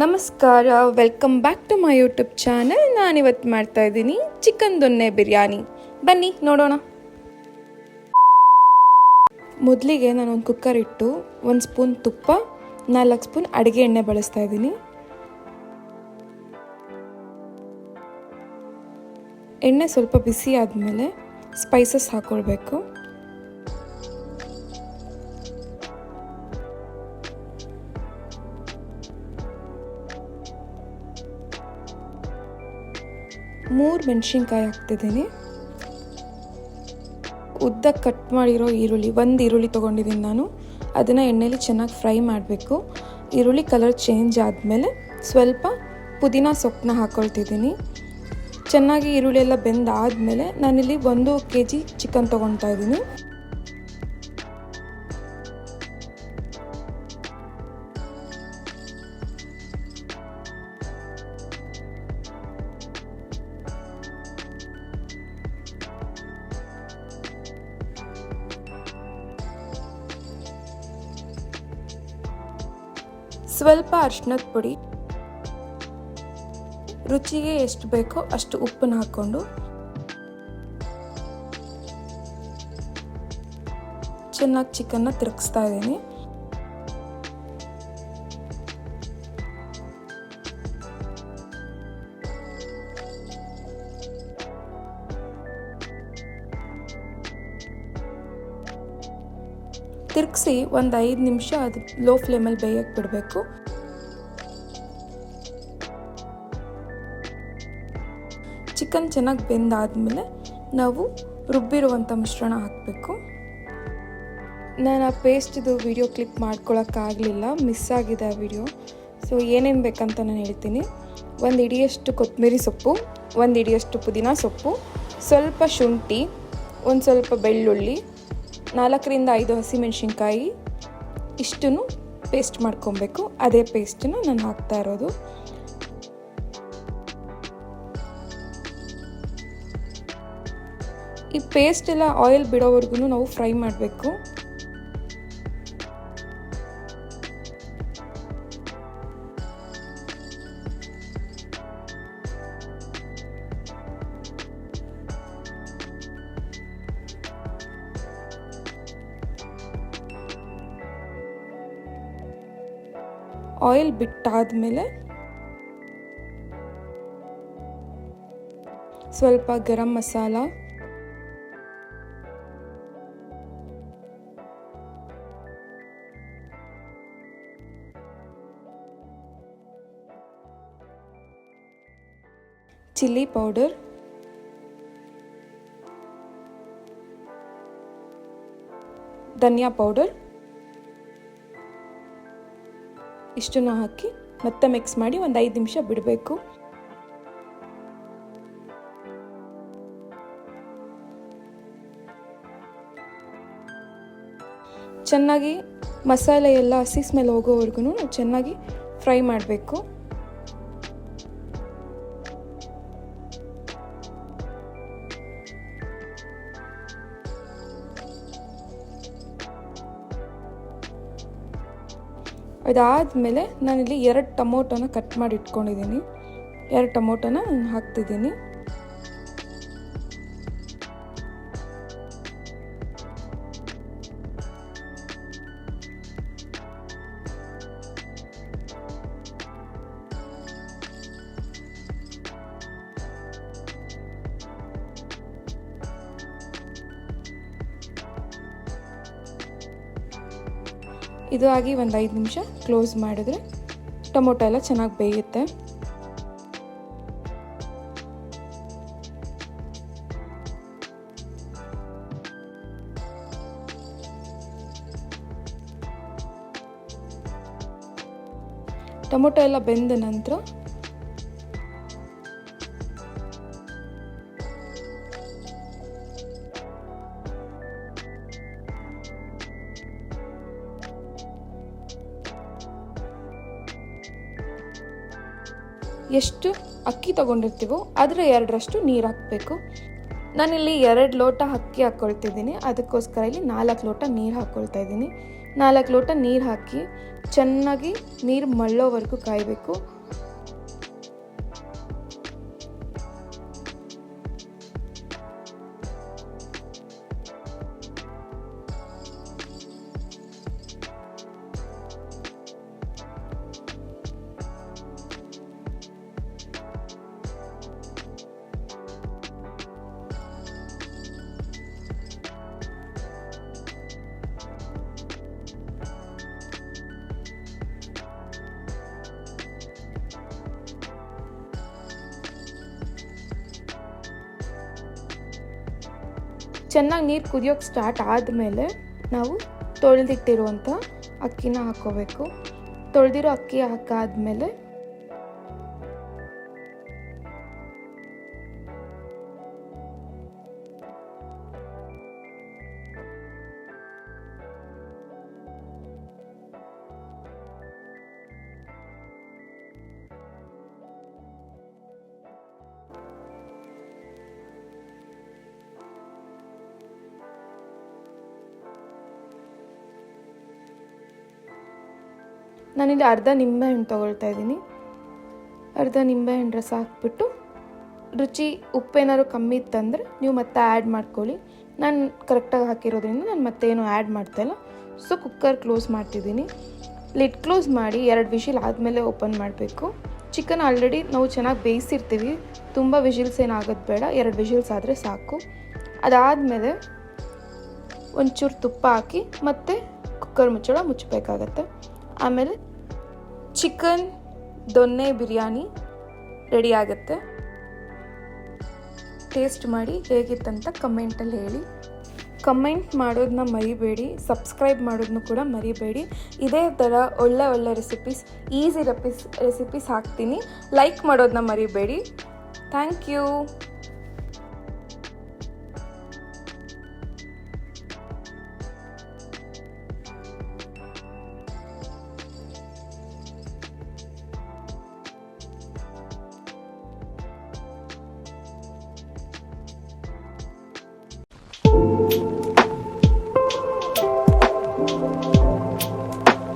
ನಮಸ್ಕಾರ, welcome back to my YouTube channel. ನಾನಿವತ್ತು ಮಾಡ್ತಾ ಇದ್ದೀನಿ ಚಿಕನ್ ದೊನ್ನೆ ಬಿರಿಯಾನಿ. ಬನ್ನಿ ನೋಡೋಣ. ಮೊದಲಿಗೆ ನಾನೊಂದು ಕುಕ್ಕರ್ ಇಟ್ಟು 1 ಸ್ಪೂನ್ ತುಪ್ಪ, 4 ಸ್ಪೂನ್ ಅಡುಗೆ ಎಣ್ಣೆ ಬಳಸ್ತಾ ಇದ್ದೀನಿ. ಎಣ್ಣೆ ಸ್ವಲ್ಪ ಬಿಸಿ ಆದಮೇಲೆ ಸ್ಪೈಸಸ್ ಹಾಕ್ಕೊಳ್ಬೇಕು. ಮೂರು ಮೆಣಸಿನ್ಕಾಯಿ ಹಾಕ್ತಿದ್ದೀನಿ. ಉದ್ದ ಕಟ್ ಮಾಡಿರೋ ಈರುಳ್ಳಿ, 1 ಈರುಳ್ಳಿ ತೊಗೊಂಡಿದ್ದೀನಿ ನಾನು. ಅದನ್ನು ಎಣ್ಣೆಲಿ ಚೆನ್ನಾಗಿ ಫ್ರೈ ಮಾಡಬೇಕು. ಈರುಳ್ಳಿ ಕಲರ್ ಚೇಂಜ್ ಆದಮೇಲೆ ಸ್ವಲ್ಪ ಪುದೀನ ಸೊಪ್ಪನ್ನ ಹಾಕ್ಕೊಳ್ತಿದ್ದೀನಿ. ಚೆನ್ನಾಗಿ ಈರುಳ್ಳಿ ಎಲ್ಲ ಬೆಂದಾದಮೇಲೆ ನಾನಿಲ್ಲಿ 1 kg ಚಿಕನ್ ತೊಗೊಳ್ತಾ ಇದ್ದೀನಿ. ಸ್ವಲ್ಪ ಅರಿಶಿನದ ಪುಡಿ, ರುಚಿಗೆ ಎಷ್ಟು ಬೇಕೋ ಅಷ್ಟು ಉಪ್ಪನ್ನು ಹಾಕ್ಕೊಂಡು ಚೆನ್ನಾಗಿ ಚಿಕನ್ನ ತಿರುಗಿಸ್ತಾ ಇದ್ದೀನಿ. ತಿರುಗಿಸಿ ಒಂದು 5 ನಿಮಿಷ ಅದು ಲೋ ಫ್ಲೇಮಲ್ಲಿ ಬೇಯಕ್ಕೆ ಬಿಡಬೇಕು. ಚಿಕನ್ ಚೆನ್ನಾಗಿ ಬೆಂದಾದಮೇಲೆ ನಾವು ರುಬ್ಬಿರುವಂಥ ಮಿಶ್ರಣ ಹಾಕಬೇಕು. ನಾನು ಆ ಪೇಸ್ಟಿದು ವಿಡಿಯೋ ಕ್ಲಿಪ್ ಮಾಡ್ಕೊಳಕ್ಕಾಗಲಿಲ್ಲ, ಮಿಸ್ ಆಗಿದೆ ಆ ವಿಡಿಯೋ. ಸೊ ಏನೇನು ಬೇಕಂತ ನಾನು ಹೇಳ್ತೀನಿ. 1 ಹಿಡಿಯಷ್ಟು ಕೊತ್ತಂಬರಿ ಸೊಪ್ಪು, 1 ಹಿಡಿಯಷ್ಟು ಪುದೀನ ಸೊಪ್ಪು, ಸ್ವಲ್ಪ ಶುಂಠಿ, ಒಂದು ಸ್ವಲ್ಪ ಬೆಳ್ಳುಳ್ಳಿ, 4ರಿಂದ 5 ಹಸಿಮೆಣಸಿನ್ಕಾಯಿ, ಇಷ್ಟನ್ನು ಪೇಸ್ಟ್ ಮಾಡ್ಕೊಬೇಕು. ಅದೇ ಪೇಸ್ಟನ್ನು ನಾನು ಹಾಕ್ತಾ ಇರೋದು. ಈ ಪೇಸ್ಟ್ ಎಲ್ಲ ಆಯಿಲ್ ಬಿಡೋವರೆಗೂ ನಾವು ಫ್ರೈ ಮಾಡಬೇಕು. ಆಯಿಲ್ ಬಿಟ್ಟಾದಮೇಲೆ ಸ್ವಲ್ಪ ಗರಂ ಮಸಾಲ, ಚಿಲ್ಲಿ ಪೌಡರ್, ಧನಿಯಾ ಪೌಡರ್, ಇಷ್ಟನ್ನು ಹಾಕಿ ಮತ್ತೆ ಮಿಕ್ಸ್ ಮಾಡಿ ಒಂದು 5 ನಿಮಿಷ ಬಿಡಬೇಕು. ಚೆನ್ನಾಗಿ ಮಸಾಲೆ ಎಲ್ಲ ಹಸಿ ಸ್ಮೆಲ್ ಹೋಗೋವರೆಗೂ ಚೆನ್ನಾಗಿ ಫ್ರೈ ಮಾಡಬೇಕು. ಅದಾದಮೇಲೆ ನಾನಿಲ್ಲಿ 2 ಟೊಮೊಟೊನ ಕಟ್ ಮಾಡಿ ಇಟ್ಕೊಂಡಿದ್ದೀನಿ. 2 ಟೊಮೊಟೊನ ಹಾಕ್ತಿದ್ದೀನಿ. ಇದು ಆಗಿ ಒಂದು 5 ನಿಮಿಷ ಕ್ಲೋಸ್ ಮಾಡಿದ್ರೆ ಟೊಮೊಟೊ ಎಲ್ಲ ಚೆನ್ನಾಗಿ ಬೇಯುತ್ತೆ. ಟೊಮೊಟೊ ಎಲ್ಲ ಬೆಂದ ನಂತರ ಎಷ್ಟು ಅಕ್ಕಿ ತೊಗೊಂಡಿರ್ತೀವೋ ಅದರ 2ರಷ್ಟು ನೀರು ಹಾಕಬೇಕು. ನಾನಿಲ್ಲಿ 2 ಲೋಟ ಅಕ್ಕಿ ಹಾಕ್ಕೊಳ್ತಿದ್ದೀನಿ, ಅದಕ್ಕೋಸ್ಕರ ಇಲ್ಲಿ 4 ಲೋಟ ನೀರು ಹಾಕ್ಕೊಳ್ತಾ ಇದ್ದೀನಿ. 4 ಲೋಟ ನೀರು ಹಾಕಿ ಚೆನ್ನಾಗಿ ನೀರು ಮಳ್ಳೋವರೆಗೂ ಕಾಯಬೇಕು. ಚೆನ್ನಾಗಿ ನೀರು ಕುದಿಯೋಕ್ಕೆ ಸ್ಟಾರ್ಟ್ ಆದಮೇಲೆ ನಾವು ತೊಳೆದಿಟ್ಟಿರುವಂಥ ಅಕ್ಕಿನ ಹಾಕ್ಕೋಬೇಕು. ತೊಳೆದಿರೋ ಅಕ್ಕಿ ಹಾಕಾದ್ಮೇಲೆ ನಾನಿಲ್ಲಿ ಅರ್ಧ ನಿಂಬೆಹಣ್ಣು ತೊಗೊಳ್ತಾ ಇದ್ದೀನಿ. ಅರ್ಧ ನಿಂಬೆಹಣ್ಣು ರಸ ಹಾಕ್ಬಿಟ್ಟು ರುಚಿ ಉಪ್ಪೇನಾದ್ರು ಕಮ್ಮಿ ಇತ್ತಂದರೆ ನೀವು ಮತ್ತೆ ಆ್ಯಡ್ ಮಾಡ್ಕೊಳ್ಳಿ. ನಾನು ಕರೆಕ್ಟಾಗಿ ಹಾಕಿರೋದ್ರಿಂದ ನಾನು ಮತ್ತೇನು ಆ್ಯಡ್ ಮಾಡ್ತಾಯಿಲ್ಲ. ಸೊ ಕುಕ್ಕರ್ ಕ್ಲೋಸ್ ಮಾಡ್ತಿದ್ದೀನಿ. ಲಿಡ್ ಕ್ಲೋಸ್ ಮಾಡಿ 2 ವಿಷಿಲ್ ಆದಮೇಲೆ ಓಪನ್ ಮಾಡಬೇಕು. ಚಿಕನ್ ಆಲ್ರೆಡಿ ನಾವು ಚೆನ್ನಾಗಿ ಬೇಯಿಸಿರ್ತೀವಿ, ತುಂಬ ವಿಷಿಲ್ಸ್ ಏನಾಗೋದು ಬೇಡ, 2 ವಿಷಿಲ್ಸ್ ಆದರೆ ಸಾಕು. ಅದಾದಮೇಲೆ ಒಂಚೂರು ತುಪ್ಪ ಹಾಕಿ ಮತ್ತೆ ಕುಕ್ಕರ್ ಮುಚ್ಚಳ ಮುಚ್ಚಬೇಕಾಗತ್ತೆ. ಆಮೇಲೆ ಚಿಕನ್ ದೊನ್ನೆ ಬಿರಿಯಾನಿ ರೆಡಿ ಆಗುತ್ತೆ. ಟೇಸ್ಟ್ ಮಾಡಿ ಹೇಗಿತ್ತಂತ ಕಮೆಂಟಲ್ಲಿ ಹೇಳಿ. ಕಮೆಂಟ್ ಮಾಡೋದನ್ನ ಮರಿಬೇಡಿ, ಸಬ್ಸ್ಕ್ರೈಬ್ ಮಾಡೋದನ್ನು ಕೂಡ ಮರಿಬೇಡಿ. ಇದೇ ಥರ ಒಳ್ಳೆ ರೆಸಿಪೀಸ್, ಈಸಿ ರೆಸಿಪೀಸ್ ಹಾಕ್ತೀನಿ. ಲೈಕ್ ಮಾಡೋದನ್ನ ಮರಿಬೇಡಿ. Thank you.